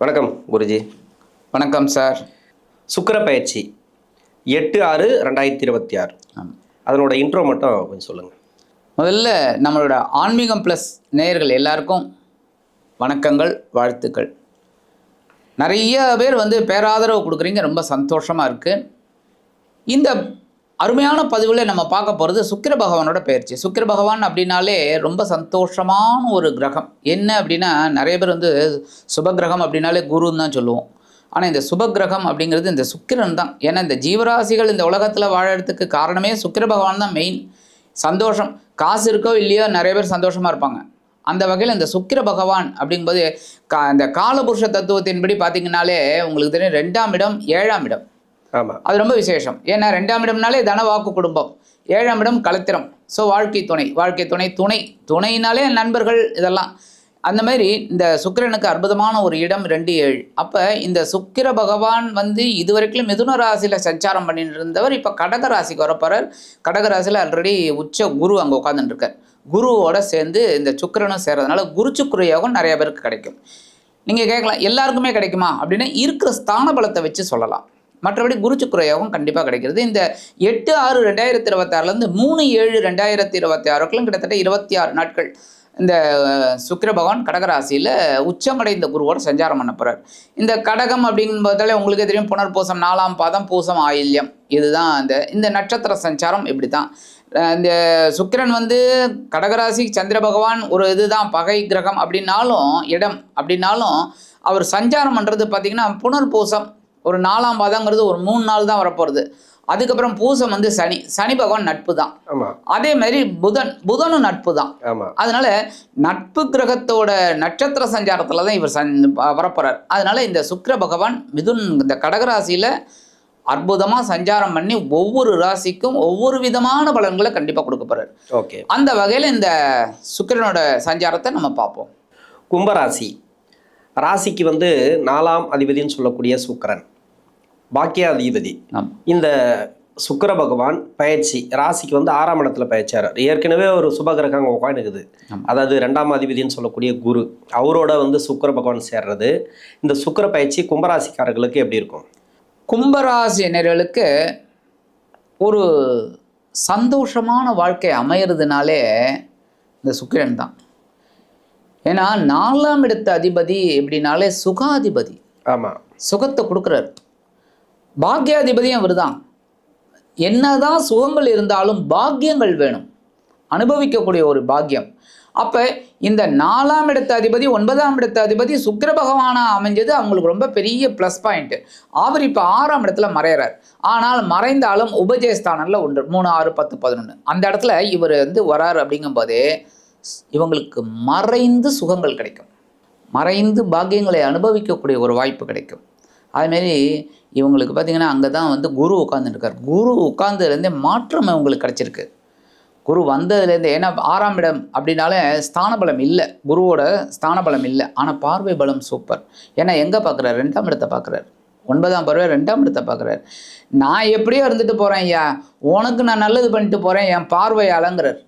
வணக்கம் குருஜி. வணக்கம் சார். சுக்கிர பயிற்சி 8/6/2026. அதனோட இன்ட்ரோ மட்டும் கொஞ்சம் சொல்லுங்கள். முதல்ல நம்மளோட ஆன்மீகம் ப்ளஸ் நேயர்கள் எல்லாருக்கும் வணக்கங்கள், வாழ்த்துக்கள். நிறைய பேர் பேராதரவு கொடுக்குறீங்க, ரொம்ப சந்தோஷமாக இருக்குது. இந்த அருமையான பதிவில் நம்ம பார்க்க போகிறது சுக்கிர பகவானோட பயிற்சி. சுக்கிர பகவான் அப்படின்னாலே ரொம்ப சந்தோஷமான ஒரு கிரகம். என்ன அப்படின்னா, நிறைய பேர் சுபகிரகம் அப்படின்னாலே குருன்னு தான் சொல்லுவோம். ஆனால் இந்த சுபகிரகம் அப்படிங்கிறது இந்த சுக்கிரன் தான். ஏன்னா இந்த ஜீவராசிகள் இந்த உலகத்தில் வாழறதுக்கு காரணமே சுக்கிர பகவான் தான் மெயின். சந்தோஷம், காசு இருக்கோ இல்லையோ நிறைய பேர் சந்தோஷமாக இருப்பாங்க. அந்த வகையில் இந்த சுக்கிர பகவான் அப்படிங்கும்போது இந்த காலபுருஷ தத்துவத்தின்படி பார்த்திங்கனாலே உங்களுக்கு தெரியும் 2ஆம் இடம் 7ஆம் இடம். ஆமாம், அது ரொம்ப விசேஷம். ஏன்னா 2ஆம் இடம்னாலே தனவாக்கு குடும்பம், 7ஆம் இடம் கலத்திரம். ஸோ வாழ்க்கை துணை துணைனாலே நண்பர்கள், இதெல்லாம் அந்த மாதிரி இந்த சுக்கிரனுக்கு அற்புதமான ஒரு இடம் 2-7. அப்போ இந்த சுக்கிர பகவான் இதுவரைக்கும் மிதுன ராசியில் சஞ்சாரம் பண்ணிட்டு இருந்தவர் இப்போ கடக ராசிக்கு வரப்போறார். கடக ராசியில் ஆல்ரெடி உச்ச குரு அங்கே உட்காந்துட்டுருக்கார். குருவோட சேர்ந்து இந்த சுக்கிரனும் சேர்றதுனால குரு சுக்கிர யோகம் நிறைய பேருக்கு கிடைக்கும். நீங்கள் கேட்கலாம், எல்லாருக்குமே கிடைக்குமா அப்படின்னா இருக்கிற ஸ்தான பலத்தை வச்சு சொல்லலாம். மற்றபடி குரு சுக்கிர யோகம் கண்டிப்பாக கிடைக்கிறது. இந்த 8/6/2026 3/7/2026 கிட்டத்தட்ட 26 நாட்கள் இந்த சுக்கிர பகவான் கடகராசியில் உச்சமடைந்த குருவோட சஞ்சாரம் பண்ண போகிறார். இந்த கடகம் அப்படிங்கும்போதாலே உங்களுக்கே தெரியும், புனர்பூசம் 4ஆம் பாதம், பூசம் ஆயில்யம், இதுதான் இந்த நட்சத்திர சஞ்சாரம். இப்படி தான் இந்த சுக்கிரன் கடகராசி சந்திர பகவான் ஒரு இதுதான் பகை கிரகம் அப்படின்னாலும், இடம் அப்படின்னாலும் அவர் சஞ்சாரம் பண்ணுறது பார்த்திங்கன்னா புனர்பூசம் ஒரு 4ஆம் பாதங்கிறது ஒரு 3 நாள் தான் வரப்போகிறது. அதுக்கப்புறம் பூசம் சனி பகவான் நட்பு தான். அதே மாதிரி புதனும் நட்பு தான். அதனால நட்பு கிரகத்தோட நட்சத்திர சஞ்சாரத்தில் தான் இவர் வரப்போறார். அதனால இந்த சுக்கிர பகவான் இந்த கடகராசியில் அற்புதமாக சஞ்சாரம் பண்ணி ஒவ்வொரு ராசிக்கும் ஒவ்வொரு விதமான பலன்களை கண்டிப்பாக கொடுக்க போறார். ஓகே, அந்த வகையில் இந்த சுக்கிரனோட சஞ்சாரத்தை நம்ம பார்ப்போம். கும்பராசி ராசிக்கு 4ஆம் அதிபதினு சொல்லக்கூடிய சுக்கிரன் பாக்கியாதிபதி. இந்த சுக்கிர பகவான் பயிற்சி ராசிக்கு 6ஆம் இடத்துல பயிற்சியார். ஏற்கனவே ஒரு சுபகிரகம் அங்கே உட்காந்துக்குது. அதாவது 2ஆம் அதிபதினு சொல்லக்கூடிய குரு, அவரோட சுக்கிர பகவான் சேர்றது. இந்த சுக்கிர பயிற்சி கும்பராசிக்காரர்களுக்கு எப்படி இருக்கும்? கும்பராசினர்களுக்கு ஒரு சந்தோஷமான வாழ்க்கை அமையிறதுனாலே இந்த சுக்கிரன் தான். ஏன்னா 4ஆம் இடத்து அதிபதி எப்படின்னாலே சுகாதிபதி. ஆமாம், சுகத்தை கொடுக்குறாரு. பாக்கியாதிபதியும் அவர் தான். என்னதான் சுகங்கள் இருந்தாலும் பாக்கியங்கள் வேணும், அனுபவிக்கக்கூடிய ஒரு பாக்கியம். அப்போ இந்த 4ஆம் இடத்து அதிபதி 9ஆம் இடத்து அதிபதி சுக்கிர பகவானாக அமைஞ்சது அவங்களுக்கு ரொம்ப பெரிய ப்ளஸ் பாயிண்ட்டு. அவர் இப்போ 6ஆம் இடத்துல மறையிறார். ஆனால் மறைந்தாலும் உபஜயஸ்தானத்தில் 1 3 6 10 11 அந்த இடத்துல இவர் வரார். அப்படிங்கும்போதே இவங்களுக்கு மறைந்து சுகங்கள் கிடைக்கும், மறைந்து பாக்கியங்களை அனுபவிக்கக்கூடிய ஒரு வாய்ப்பு கிடைக்கும். அதுமாரி இவங்களுக்கு பார்த்திங்கன்னா அங்கே தான் குரு உட்காந்துருக்கார். குரு உட்காந்துலேருந்தே மாற்றம் இவங்களுக்கு கிடச்சிருக்கு. குரு வந்ததுலேருந்து, ஏன்னா 6ஆம் இடம் அப்படின்னாலே ஸ்தான பலம் இல்லை, குருவோட ஸ்தான பலம் இல்லை. ஆனால் பார்வை பலம் சூப்பர். ஏன்னா எங்கே பார்க்குறாரு? 2ஆம் இடத்தை பார்க்குறாரு. 9ஆம் பார்வை 2ஆம் இடத்தை பார்க்குறாரு. நான் எப்படியோ இருந்துட்டு போகிறேன் ஐயா, உனக்கு நான் நல்லது பண்ணிட்டு போகிறேன் என் பார்வையாளங்கிறார்.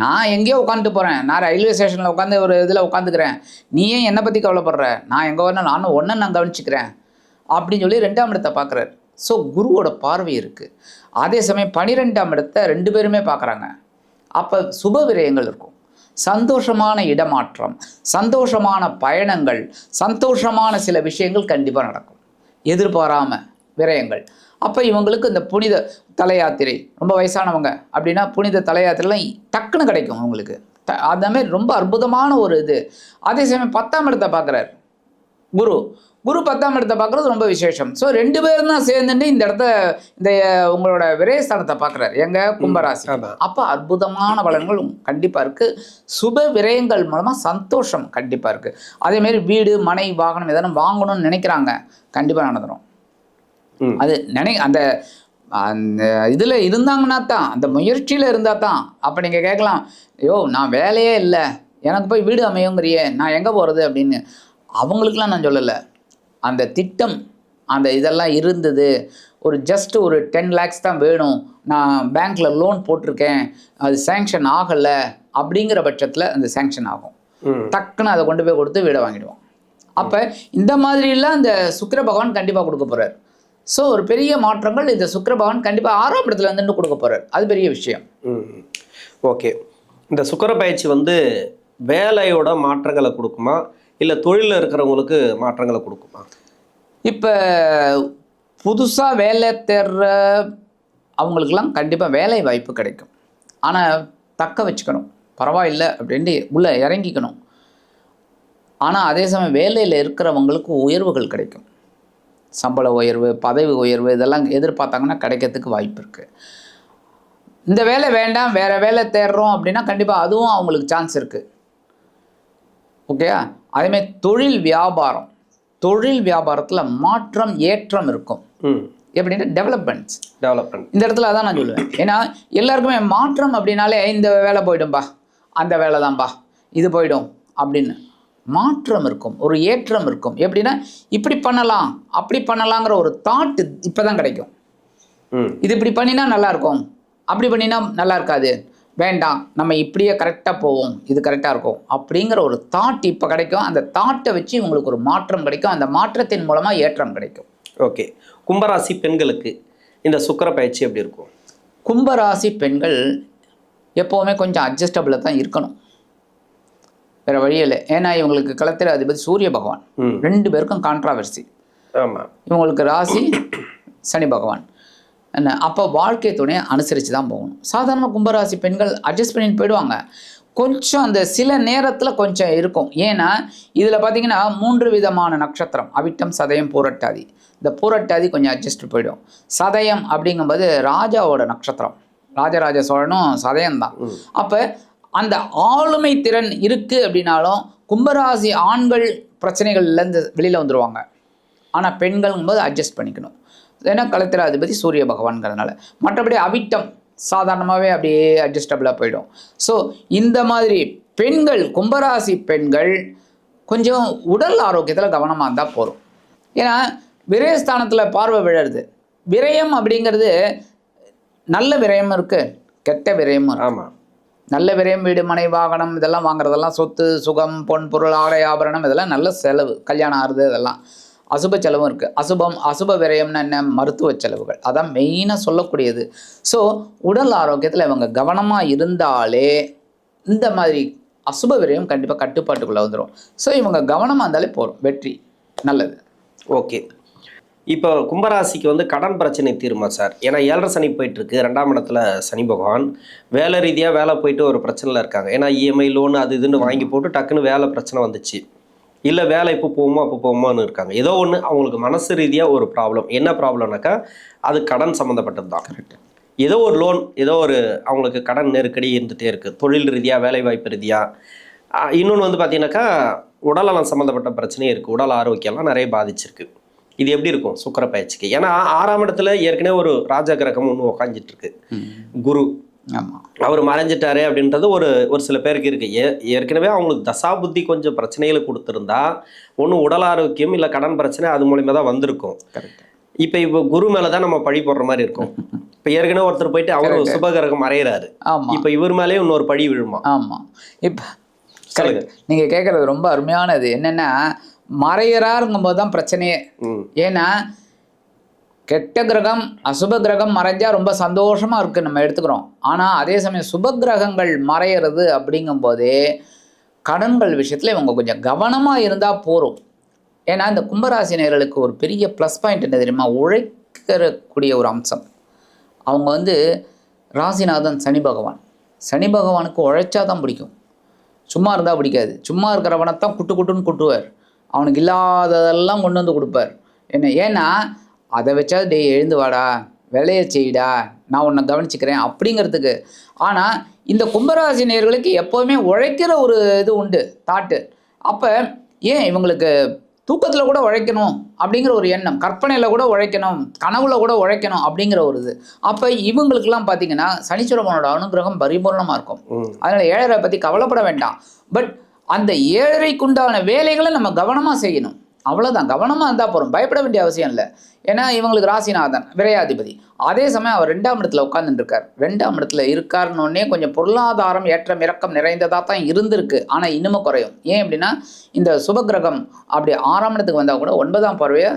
நான் எங்கேயோ உட்காந்துட்டு போகிறேன், நான் ரயில்வே ஸ்டேஷனில் உட்காந்து ஒரு இதில் உட்காந்துக்கிறேன், நீ ஏன் என்னை பற்றி கவலைப்படுற, நான் எங்கே வரணும், நானும் ஒன்றை நான் கவனிச்சுக்கிறேன் அப்படின்னு சொல்லி 2ஆம் இடத்தை பார்க்குறாரு. ஸோ குருவோட பார்வை இருக்குது. அதே சமயம் 12ஆம் இடத்தை 2 பேருமே பார்க்குறாங்க. அப்போ சுப விரயங்கள் இருக்கும், சந்தோஷமான இடமாற்றம், சந்தோஷமான பயணங்கள், சந்தோஷமான சில விஷயங்கள் கண்டிப்பாக நடக்கும், எதிர்பாராம விரயங்கள். அப்போ இவங்களுக்கு இந்த புனித தல யாத்திரை, ரொம்ப வயசானவங்க அப்படின்னா புனித தல யாத்திரைலாம் டக்குன்னு கிடைக்கும் அவங்களுக்கு. அதுமாதிரி ரொம்ப அற்புதமான ஒரு இது. அதே சமயம் 10ஆம் இடத்தை பார்க்குறாரு குரு 10ஆம் இடத்தை பார்க்குறது ரொம்ப விசேஷம். ஸோ 2 பேரும் தான் சேர்ந்துட்டு இந்த இடத்த இந்த உங்களோட விரயஸ்தானத்தை பார்க்குறாரு எங்கள் கும்பராசி. அப்போ அற்புதமான பலன்கள் கண்டிப்பாக இருக்குது. சுப விரயங்கள் மூலமாக சந்தோஷம் கண்டிப்பாக இருக்குது. அதேமாரி வீடு மனை வாகனம் எதனா வாங்கணும்னு நினைக்கிறாங்க, கண்டிப்பாக நடந்துடும். அது அந்த அந்த இதில் இருந்தாங்கன்னா தான், அந்த முயற்சியில் இருந்தால் தான். அப்போ நீங்கள் கேட்கலாம், ஐயோ நான் வேலையே இல்லை, எனக்கு போய் வீடு அமையுங்கிறியே, நான் எங்கே போகிறது அப்படின்னு. அவங்களுக்கெலாம் நான் சொல்லலை, அந்த திட்டம் அந்த இதெல்லாம் இருந்தது, ஒரு ஜஸ்ட் ஒரு 10 lakhs தான் வேணும், நான் பேங்க்கில் லோன் போட்டிருக்கேன், அது சேங்ஷன் ஆகலை அப்படிங்கிற பட்சத்தில் அந்த சேங்ஷன் ஆகும். டக்குன்னு அதை கொண்டு போய் கொடுத்து வீடை வாங்கிடுவோம். அப்போ இந்த மாதிரிலாம் இந்த சுக்கிர பகவான் கண்டிப்பாக கொடுக்க போகிறார். ஸோ ஒரு பெரிய மாற்றங்கள் இந்த சுக்கிர பகவான் கண்டிப்பாக 6ஆம் இடத்துல இருந்துட்டு கொடுக்க போகிறார். அது பெரிய விஷயம். ஓகே. இந்த சுக்கிர பயிற்சி வந்து வேலையோட மாற்றங்களை கொடுக்குமா இல்லை தொழிலில் இருக்கிறவங்களுக்கு மாற்றங்களை கொடுக்குமா? இப்போ புதுசாக வேலை தேடுற அவங்களுக்கெல்லாம் கண்டிப்பாக வேலை வாய்ப்பு கிடைக்கும். ஆனால் தக்க வச்சுக்கணும், பரவாயில்லை அப்படின்ட்டு உள்ளே இறங்கிக்கணும். ஆனால் அதே சமயம் வேலையில் இருக்கிறவங்களுக்கு உயர்வுகள் கிடைக்கும். சம்பள உயர்வு, பதவி உயர்வு இதெல்லாம் எதிர்பார்த்தாங்கன்னா கிடைக்கிறதுக்கு வாய்ப்பு இருக்குது. இந்த வேலை வேண்டாம் வேறு வேலை தேடுறோம் அப்படின்னா கண்டிப்பாக அதுவும் அவங்களுக்கு சான்ஸ் இருக்குது. ஓகேயா? அதேமாதிரி தொழில் வியாபாரத்தில் மாற்றம் ஏற்றம் இருக்கும். எப்படின்னா டெவலப்மெண்ட் இந்த இடத்துல அதான் நான் சொல்லுவேன். ஏன்னா எல்லாருக்குமே மாற்றம் அப்படின்னாலே இந்த வேலை போய்டும்பா, அந்த வேலை தான்ப்பா, இது போய்டும் அப்படின்னு மாற்றம் இருக்கும், ஒரு ஏற்றம் இருக்கும். எப்படின்னா இப்படி பண்ணலாம் அப்படி பண்ணலாங்கிற ஒரு தாட்டு இப்போ தான் கிடைக்கும். இது இப்படி பண்ணினா நல்லாயிருக்கும், அப்படி பண்ணினா நல்லா இருக்காது, வேண்டாம் நம்ம இப்படியே கரெக்டாக போவோம், இது கரெக்டாக இருக்கும் அப்படிங்கிற ஒரு தாட் இப்போ கிடைக்கும். அந்த தாட்டை வச்சு இவங்களுக்கு ஒரு மாற்றம் கிடைக்கும். அந்த மாற்றத்தின் மூலமாக ஏற்றம் கிடைக்கும். ஓகே. கும்பராசி பெண்களுக்கு இந்த சுக்கிர பயிற்சி எப்படி இருக்கும்? கும்பராசி பெண்கள் எப்போவுமே கொஞ்சம் அட்ஜஸ்டபிளாக தான் இருக்கணும், வேறு வழியில். ஏன்னா இவங்களுக்கு களத்திர அதிபதி சூரிய பகவான், 2 பேருக்கும் கான்ட்ராவர்சி. ஆமாம். இவங்களுக்கு ராசி சனி பகவான். என்ன அப்போ வாழ்க்கை துணையை அனுசரித்து தான் போகணும். சாதாரண கும்பராசி பெண்கள் அட்ஜஸ்ட் பண்ணிட்டு போயிடுவாங்க. கொஞ்சம் அந்த சில நேரத்தில் கொஞ்சம் இருக்கும். ஏன்னா இதில் பார்த்தீங்கன்னா 3 விதமான நட்சத்திரம், அவிட்டம், சதயம், பூரட்டாதி. இந்த பூரட்டாதி கொஞ்சம் அட்ஜஸ்ட் போயிடும். சதயம் அப்படிங்கும்போது ராஜாவோட நட்சத்திரம், ராஜராஜ சோழனும் சதயம் தான். அப்போ அந்த ஆளுமை திறன் இருக்குது அப்படின்னாலும் கும்பராசி ஆண்கள் பிரச்சனைகள்லேருந்து வெளியில் வந்துடுவாங்க. ஆனால் பெண்கள்ங்கும்போது அட்ஜஸ்ட் பண்ணிக்கணும். ஏன்னா களத்திராதிபதி சூரிய பகவான்கிறதுனால. மற்றபடி அவிட்டம் சாதாரணமாகவே அப்படியே அட்ஜஸ்டபிளாக போயிடும். ஸோ இந்த மாதிரி பெண்கள், கும்பராசி பெண்கள் கொஞ்சம் உடல் ஆரோக்கியத்தில் கவனமாக இருந்தால் போதும். ஏன்னா விரயஸ்தானத்தில் பார்வை விழருது. விரயம் அப்படிங்கிறது நல்ல விரயம் இருக்குது, கெட்ட விரயமும் இருக்குது. ஆமாம். நல்ல விரயம் வீடு மனை வாகனம் இதெல்லாம் வாங்குறதெல்லாம், சொத்து சுகம் பொன் பொருள் ஆடை ஆபரணம் இதெல்லாம் நல்ல செலவு, கல்யாணம் ஆறுது இதெல்லாம். அசுப செலவும் இருக்குது. அசுப விரயம்னு என்ன, மருத்துவ செலவுகள், அதான் மெயினாக சொல்லக்கூடியது. ஸோ உடல் ஆரோக்கியத்தில் இவங்க கவனமாக இருந்தாலே இந்த மாதிரி அசுப விரயம் கண்டிப்பாக கட்டுப்பாட்டுக்குள்ளே வந்துடும். ஸோ இவங்க கவனமாக இருந்தாலே போகிறோம், வெற்றி நல்லது. ஓகே. இப்போ கும்பராசிக்கு வந்து கடன் பிரச்சனை தீருமா சார்? ஏன்னா 7.5 சனி போயிட்டுருக்கு, 2ஆம் இடத்துல சனி பகவான். வேலை ரீதியாக வேலை போயிட்டு ஒரு பிரச்சனையில் இருக்காங்க. ஏன்னா இஎம்ஐ லோன் அது இதுன்னு வாங்கி போட்டு டக்குன்னு வேலை பிரச்சனை வந்துச்சு, இல்லை வேலை இப்போ போகுமான்னு இருக்காங்க. ஏதோ ஒன்று அவங்களுக்கு மனசு ரீதியாக ஒரு ப்ராப்ளம். என்ன ப்ராப்ளம்னாக்கா அது கடன் சம்மந்தப்பட்டது தான். கரெக்ட். ஏதோ ஒரு லோன், ஏதோ ஒரு அவங்களுக்கு கடன் நெருக்கடி இருந்துகிட்டே இருக்குது, தொழில் ரீதியாக, வேலை வாய்ப்பு ரீதியாக. இன்னொன்று வந்து பார்த்தீங்கன்னாக்கா உடல்நலம் சம்மந்தப்பட்ட பிரச்சனையும் இருக்குது, உடல் ஆரோக்கியம்லாம் நிறைய பாதிச்சிருக்கு. இது எப்படி இருக்கும் சுக்கிர பயிற்சிக்கு? ஏன்னா 6ஆம் இடத்துல ஏற்கனவே ஒரு ராஜ கிரகம் ஒன்று உக்காந்துட்டு இருக்கு, குரு. ஆமாம். அவர் மறைஞ்சிட்டாரு அப்படின்றது ஒரு சில பேருக்கு இருக்குது. ஏற்கனவே அவங்களுக்கு தசா புத்தி கொஞ்சம் பிரச்சனைகளை கொடுத்துருந்தா ஒன்று உடல் ஆரோக்கியம் இல்லை கடன் பிரச்சனை அது மூலிமா தான் வந்திருக்கும். இப்போ குரு மேலே தான் நம்ம பழி போடுற மாதிரி இருக்கும். இப்போ ஏற்கனவே ஒருத்தர் போயிட்டு அவர் சுபகிரகம் மறைகிறாரு, இப்போ இவர் மேலேயும் இன்னொரு பழி விழுமா? ஆமாம். இப்போ நீங்கள் கேட்குறது ரொம்ப அருமையானது. என்னென்னா மறைகிறாருங்கும்போது தான் பிரச்சனையே. ஏன்னா கெட்ட கிரகம் அசுப கிரகம் மறைஞ்சா ரொம்ப சந்தோஷமாக இருக்குது, நம்ம எடுத்துக்கிறோம். ஆனால் அதே சமயம் சுப கிரகங்கள் மறையிறது அப்படிங்கும்போதே கடன்கள் விஷயத்தில் இவங்க கொஞ்சம் கவனமாக இருந்தால் போகிறோம். ஏன்னா இந்த கும்பராசினியர்களுக்கு ஒரு பெரிய ப்ளஸ் பாயிண்ட் என்ன தெரியுமா, உழைக்கக்கூடிய ஒரு அம்சம். அவங்க வந்து ராசிநாதன் சனி பகவான். சனி பகவானுக்கு உழைச்சா தான் பிடிக்கும், சும்மா இருந்தால் பிடிக்காது. சும்மா இருக்கிறவனைத்தான் குட்டுன்னு குட்டுவார், அவனுக்கு இல்லாததெல்லாம் கொண்டு வந்து கொடுப்பார். ஏன்னா அதை வச்சா டேய் எழுந்து வாடா, வேலையை செய்டா, நான் உன்னை கவனிச்சுக்கிறேன் அப்படிங்கிறதுக்கு. ஆனால் இந்த கும்பராசி நேயர்களுக்கு எப்போவுமே உழைக்கிற ஒரு இது உண்டு, தாட்டு. அப்போ ஏன் இவங்களுக்கு தூக்கத்தில் கூட உழைக்கணும் அப்படிங்கிற ஒரு எண்ணம், கற்பனையில் கூட உழைக்கணும், கனவுல கூட உழைக்கணும் அப்படிங்கிற ஒரு இது. அப்போ இவங்களுக்கெல்லாம் பார்த்தீங்கன்னா சனீஸ்வரனோட அனுகிரகம் பரிபூர்ணமாக இருக்கும். அதனால் ஏழரை பற்றி கவலைப்பட வேண்டாம். பட் அந்த ஏழரைக்குண்டான வேலைகளை நம்ம கவனமாக செய்யணும். அவ்வளோதான், கவனமாக இருந்தால் போகிறோம், பயப்பட வேண்டிய அவசியம் இல்லை. ஏன்னா இவங்களுக்கு ராசிநாதன் விரையாதிபதி, அதே சமயம் அவர் 2ஆம் இடத்துல உட்கார்ந்துட்டு இருக்கார். 2ஆம் இடத்துல இருக்காருன்னொடனே கொஞ்சம் பொருளாதாரம் ஏற்றம் இறக்கம் நிறைந்ததாக தான் இருந்திருக்கு, ஆனால் இன்னமும் குறையும். ஏன் அப்படின்னா இந்த சுபகிரகம் அப்படி 6ஆம் இடத்துக்கு வந்தால் கூட 9ஆம் பார்வையை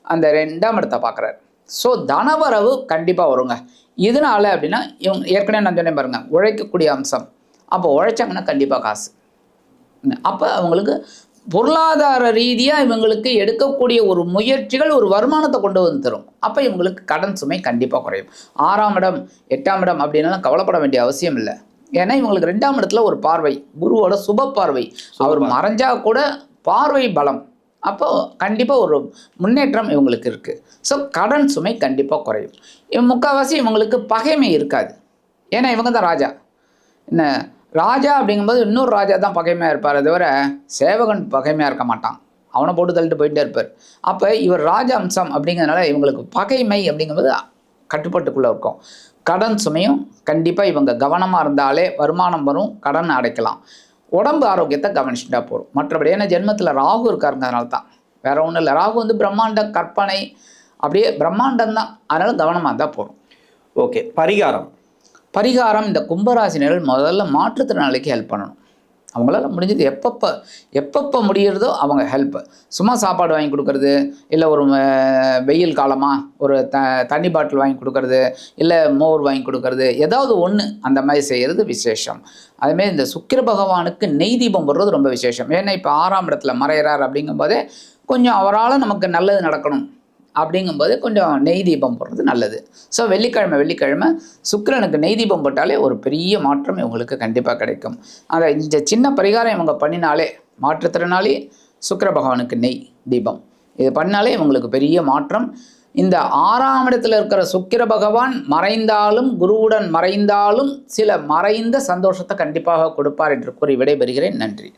அந்த 2ஆம் இடத்தை பார்க்குறாரு. ஸோ தனவரவு கண்டிப்பாக வருங்க. இதனால அப்படின்னா இவங்க ஏற்கனவே நான் சொன்னேன் பாருங்க, உழைக்கக்கூடிய அம்சம். அப்போ உழைச்சாங்கன்னா கண்டிப்பாக காசு. அப்போ அவங்களுக்கு பொருளாதார ரீதியாக இவங்களுக்கு எடுக்கக்கூடிய ஒரு முயற்சிகள் ஒரு வருமானத்தை கொண்டு வந்து தரும். அப்போ இவங்களுக்கு கடன் சுமை கண்டிப்பாக குறையும். 6ஆம் இடம் 8ஆம் இடம் அப்படின்னாலும் கவலைப்பட வேண்டிய அவசியம் இல்லை. ஏன்னா இவங்களுக்கு 2ஆம் இடத்துல ஒரு பார்வை, குருவோட சுப பார்வை. அவர் மறைஞ்சா கூட பார்வை பலம். அப்போ கண்டிப்பாக ஒரு முன்னேற்றம் இவங்களுக்கு இருக்குது. ஸோ கடன் சுமை கண்டிப்பாக குறையும். முக்கால்வாசி இவங்களுக்கு பகைமை இருக்காது. ஏன்னா இவங்க தான் ராஜா. என்ன ராஜா அப்படிங்கும்போது இன்னொரு ராஜா தான் பகைமையாக இருப்பார், தவிர சேவகன் பகைமையாக இருக்க மாட்டான், அவனை போட்டு தள்ளிட்டு போயிட்டே இருப்பார். அப்போ இவர் ராஜ அம்சம் அப்படிங்கிறதுனால இவங்களுக்கு பகைமை அப்படிங்கும்போது கட்டுப்பாட்டுக்குள்ளே இருக்கும். கடன் சுமையும் கண்டிப்பாக இவங்க கவனமாக இருந்தாலே வருமானம் வரும், கடன் அடைக்கலாம். உடம்பு ஆரோக்கியத்தை கவனிச்சுட்டா போகும். மற்றபடி ஏன்னா ஜென்மத்தில் ராகு இருக்காருங்க, அதனால தான், வேற ஒன்றும் இல்லை. ராகு வந்து பிரம்மாண்ட கற்பனை, அப்படியே பிரம்மாண்டம் தான், அதனால் கவனமாக இருந்தால் போகும். ஓகே. பரிகாரம் இந்த கும்பராசினர்கள் முதல்ல மாற்றுத்திறனாளிக்கு ஹெல்ப் பண்ணணும். அவங்களால முடிஞ்சது எப்பப்போ முடிகிறதோ அவங்க ஹெல்ப். சும்மா சாப்பாடு வாங்கி கொடுக்கறது, இல்லை ஒரு வெயில் காலமாக ஒரு தண்ணி பாட்டில் வாங்கி கொடுக்கறது, இல்லை மோர் வாங்கி கொடுக்கறது, ஏதாவது ஒன்று அந்த மாதிரி செய்கிறது விசேஷம். அதுமாரி இந்த சுக்கிர பகவானுக்கு நெய் தீபம் போடுறது ரொம்ப விசேஷம். ஏன்னா இப்போ 6ஆம் இடத்துல மறையிறார் அப்படிங்கும்போதே கொஞ்சம் அவரால் நமக்கு நல்லது நடக்கணும் அப்படிங்கும்போது கொஞ்சம் நெய் தீபம் போடுறது நல்லது. ஸோ வெள்ளிக்கிழமை சுக்கிரனுக்கு நெய் தீபம் போட்டாலே ஒரு பெரிய மாற்றம் இவங்களுக்கு கண்டிப்பாக கிடைக்கும். அந்த இந்த சின்ன பரிகாரம் இவங்க பண்ணினாலே, மாற்றுத்திறனாளி சுக்கிர பகவானுக்கு நெய் தீபம் இது பண்ணாலே இவங்களுக்கு பெரிய மாற்றம். இந்த 6ஆம் இடத்துல இருக்கிற சுக்கிர பகவான் மறைந்தாலும் குருவுடன் மறைந்தாலும் சில மறைந்த சந்தோஷத்தை கண்டிப்பாக கொடுப்பார் என்று கூறி விடைபெறுகிறேன். நன்றி.